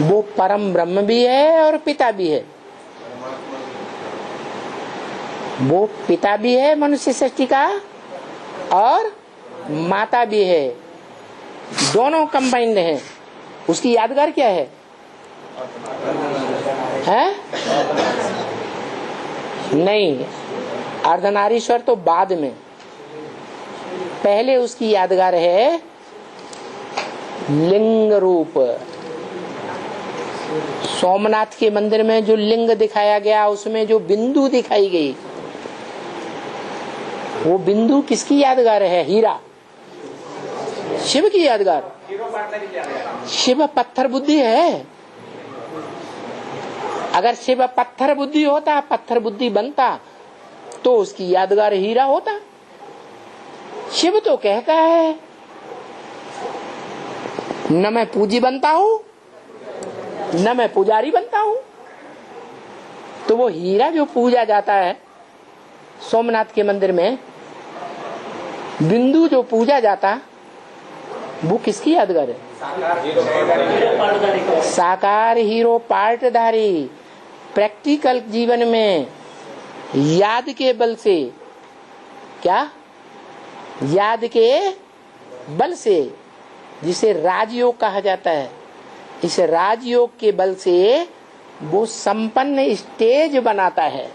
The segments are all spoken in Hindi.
वो परम ब्रह्म भी है और पिता भी है। वो पिता भी है मनुष्य सृष्टि का और माता भी है, दोनों कंबाइंड हैं। उसकी यादगार क्या है? हैं? नहीं, अर्धनारीश्वर तो बाद में, पहले उसकी यादगार है लिंग रूप। सोमनाथ के मंदिर में जो लिंग दिखाया गया, उसमें जो बिंदु दिखाई गई, वो बिंदु किसकी यादगार है? हीरा, शिव की यादगार। शिव पत्थर बुद्धि है। अगर शिव पत्थर बुद्धि होता, पत्थर बुद्धि बनता, तो उसकी यादगार हीरा होता। शिव तो कहता है न मैं पूजी बनता हूं न मैं पुजारी बनता हूं। तो वो हीरा जो पूजा जाता है सोमनाथ के मंदिर में, बिंदु जो पूजा जाता, वो किसकी यादगार है? साकार हीरो पार्टधारी। प्रैक्टिकल जीवन में याद के बल से, क्या? याद के बल से, जिसे राजयोग कहा जाता है, इस राजयोग के बल से वो संपन्न स्टेज बनाता है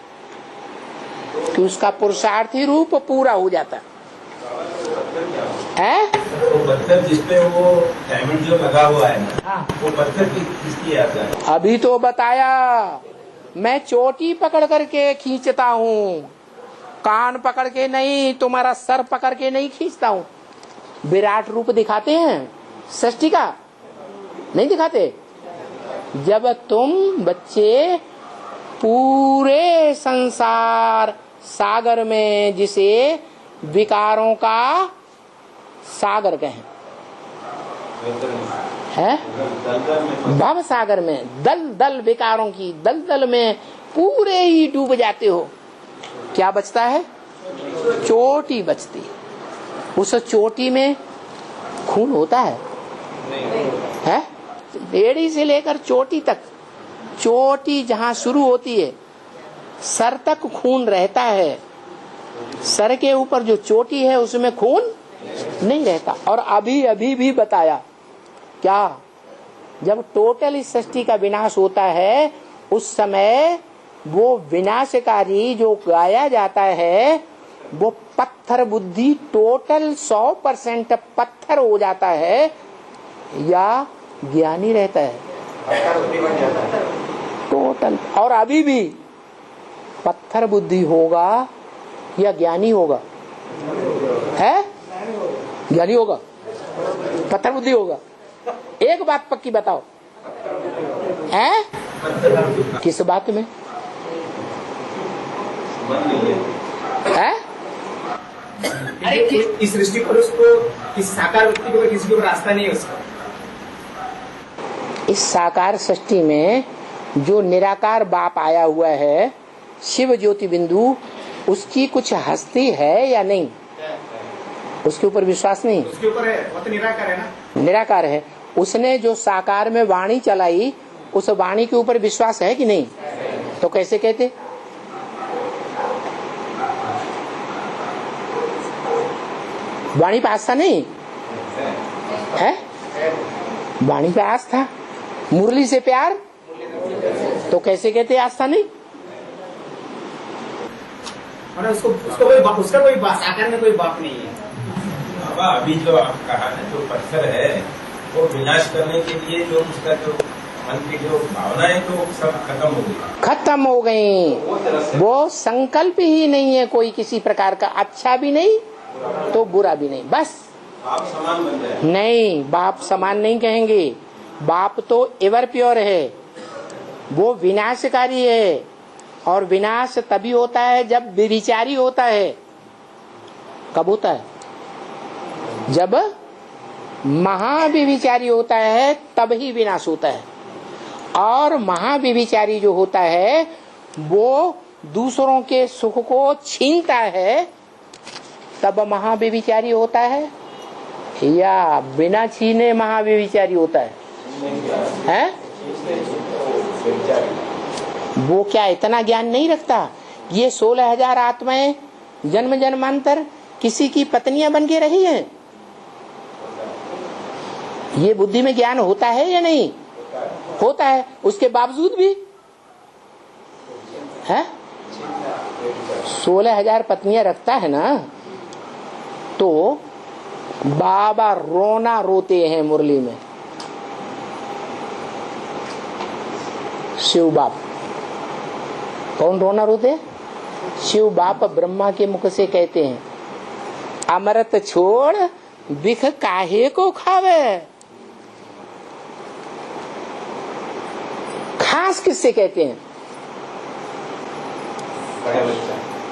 कि उसका पुरुषार्थी रूप पूरा हो जाता है। वो पत्थर जिसपे वो डायमंड जो लगा हुआ है ना, वो पत्थर किसकी याद है? अभी तो बताया, मैं चोटी पकड़ करके खींचता हूँ, कान पकड़ के नहीं, तुम्हारा सर पकड़ के नहीं खींचता हूँ। विराट रूप दिखाते हैं सृष्टि का, नहीं दिखाते? जब तुम बच्चे पूरे संसार सागर में, जिसे विकारों का सागर कहें, है भव सागर में, दल दल विकारों की दलदल में पूरे ही डूब जाते हो, क्या बचता है? चोटी बचती। उस चोटी में खून होता है? है? एड़ी से लेकर चोटी तक, चोटी जहां शुरू होती है सर तक खून रहता है। सर के ऊपर जो चोटी है उसमें खून नहीं रहता। और अभी अभी भी बताया, क्या? जब टोटल इस सृष्टि का विनाश होता है, उस समय वो विनाशकारी जो गाया जाता है, वो पत्थर बुद्धि टोटल 100% पत्थर हो जाता है या ज्ञानी रहता है? टोटल। और अभी भी पत्थर बुद्धि होगा या ज्ञानी होगा? है? ज्ञानी होगा, पत्थर बुद्धि होगा। एक बात पक्की बताओ, है? किस बात में? है? इस सृष्टि पर उसको, इस साकार व्यक्ति को किसी को रास्ता नहीं है उसका। इस साकार सृष्टि में जो निराकार बाप आया हुआ है, शिव ज्योति बिंदु, उसकी कुछ हस्ती है या नहीं? उसके ऊपर विश्वास नहीं? उसके ऊपर है, वो तो निराकार है ना। निराकार है। उसने जो साकार में वाणी चलाई, उस वाणी के ऊपर विश्वास है कि नहीं? तो कैसे कहते? वाणी पे आस्था नहीं है? वाणी पे आस्था, मुरली से प्यार, तो कैसे कहते आस्था नहीं? और उसको कोई उसका कोई साकार में कोई बाप नहीं है। बाबा अभी जो आप कहा ना, जो पत्थर है वो विनाश करने के लिए जो उसका जो मन की जो भावना है, तो सब खत्म हो गई। खत्म हो गई। वो संकल्प ही नहीं है कोई किसी प्रकार का, अच्छा भी नहीं तो बुरा भी नहीं, बस बाप समान बन जाए। नहीं, बाप समान नहीं कहेंगे। बाप तो एवर प्योर है, वो विनाशकारी है। और विनाश तभी होता है जब विचारी होता है। कब होता है? जब महाविचारी होता है तब ही विनाश होता है। और महाविचारी जो होता है वो दूसरों के सुख को छीनता है, तब महाविचारी होता है, या बिना छीने महाविचारी होता है? है? वो क्या इतना ज्ञान नहीं रखता? ये 16,000 आत्माएं जन्म जन्मांतर किसी की पत्नियां बन के रही हैं। ये बुद्धि में ज्ञान होता है या नहीं? होता है। उसके बावजूद भी है 16,000 पत्नियां रखता है ना, तो बाबा रोना रोते हैं मुरली में। शिव बाप कौन रोना रोते? शिव बाप ब्रह्मा के मुख से कहते हैं, अमृत छोड़ बिख काहे को खावे। खास किससे कहते हैं?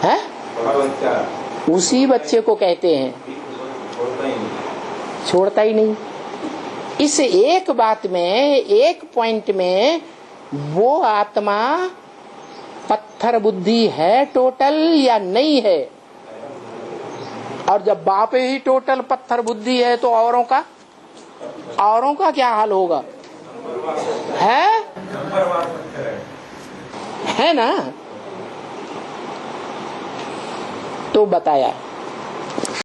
है? उसी बच्चे को कहते हैं, छोड़ता ही नहीं। इस एक बात में, एक पॉइंट में वो आत्मा पत्थर बुद्धि है टोटल या नहीं है? और जब बाप ही टोटल पत्थर बुद्धि है तो औरों का क्या हाल होगा? है ना? तो बताया